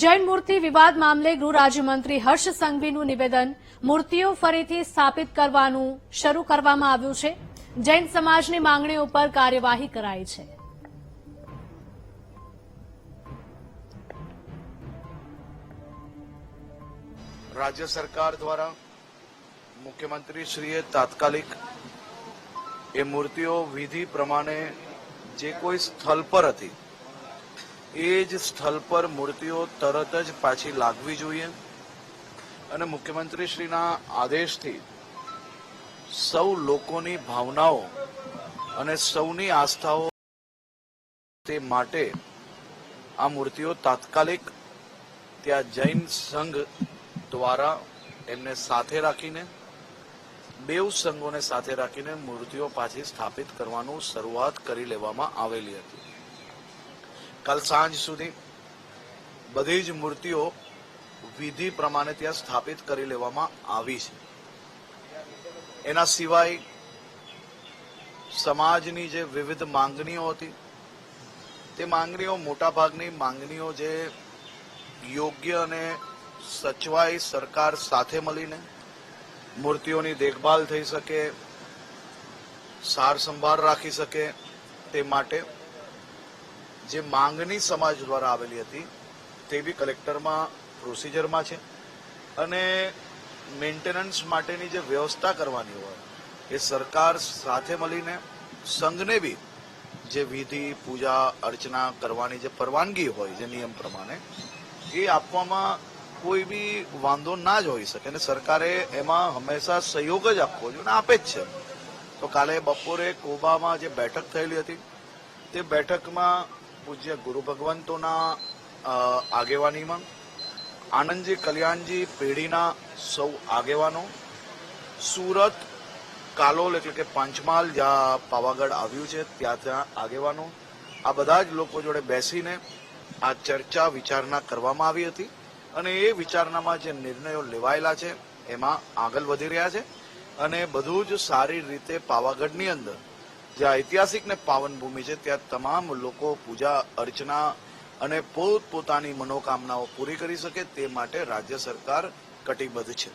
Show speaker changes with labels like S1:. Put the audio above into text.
S1: જૈન મૂર્તિ વિવાદ મામલે ગૃહ રાજ્યમંત્રી હર્ષ સંઘવીનું નિવેદન મૂર્તિઓ ફરીથી સ્થાપિત કરવાનું શરૂ કરવામાં આવ્યું છે। જૈન સમાજની માંગણીઓ પર કાર્યવાહી કરાઈ છે।
S2: राज्य सरकार द्वारा मुख्यमंत्री श्रीए तात्कालिक ए मूर्तिओ विधि प्रमाणे जे कोई स्थल पर हती ए ज स्थल पर मूर्तिओ तरत ज पाછી लागवी જોઈએ અને મુખ્યમંત્રી શ્રીના આદેશથી સૌ લોકોની ભાવનાઓ અને સૌની આસ્થાઓ તે માટે આ મૂર્તિઓ તાત્કાલિક ત્યાં જૈન સંઘ દ્વારા એમને સાથે રાખીને બેઉ સંઘોને સાથે રાખીને મૂર્તિઓ પાછી સ્થાપિત કરવાનું શરૂઆત કરી લેવામાં આવેલી હતી। કાલ સાંજ સુધી બધી જ મૂર્તિઓ વિધિ પ્રમાણે ત્યાં સ્થાપિત કરી લેવામાં આવી છે। એના સિવાય સમાજની જે વિવિધ માંગણીઓ હતી તે માંગણીઓ મોટાભાગની માંગણીઓ જે યોગ્ય અને સચવાઈ સરકાર સાથે મળીને મૂર્તિઓની દેખભાલ થઈ શકે, સાર સંભાળ રાખી શકે તે માટે જે માંગણી સમાજ દ્વારા આવેલી હતી તે બી કલેક્ટરમાં પ્રોસિજરમાં છે અને મેન્ટેનન્સ માટેની જે વ્યવસ્થા કરવાની હોય એ સરકાર સાથે મળીને સંઘને બી જે વિધિ પૂજા અર્ચના કરવાની જે પરવાનગી હોય જે નિયમ પ્રમાણે એ આપવામાં કોઈ બી વાંધો ના જ હોઈ શકે અને સરકારે એમાં હંમેશા સહયોગ જ આપવો જોઈએ અને આપે જ છે। તો કાલે બપોરે કોબામાં જે બેઠક થયેલી હતી તે બેઠકમાં પૂજ્ય ગુરુ ભગવંતોના આગેવાનીમાં આનંદજી કલ્યાણજી પેઢીના સૌ આગેવાનો, સુરત કાલોલ એટલે કે પંચમહાલ જ્યાં પાવાગઢ આવ્યું છે ત્યાં આગેવાનો આ બધા જ લોકો જોડે બેસીને આ ચર્ચા વિચારણા કરવામાં આવી હતી અને એ વિચારણામાં જે નિર્ણયો લેવાયેલા છે એમાં આગળ વધી રહ્યા છે અને બધું જ સારી રીતે પાવાગઢની અંદર જે ઐતિહાસિક ને પાવન ભૂમિ છે ત્યાં તમામ લોકો પૂજા અર્ચના અને પોતપોતાની મનોકામનાઓ પૂરી કરી શકે તે માટે રાજ્ય સરકાર કટિબદ્ધ છે।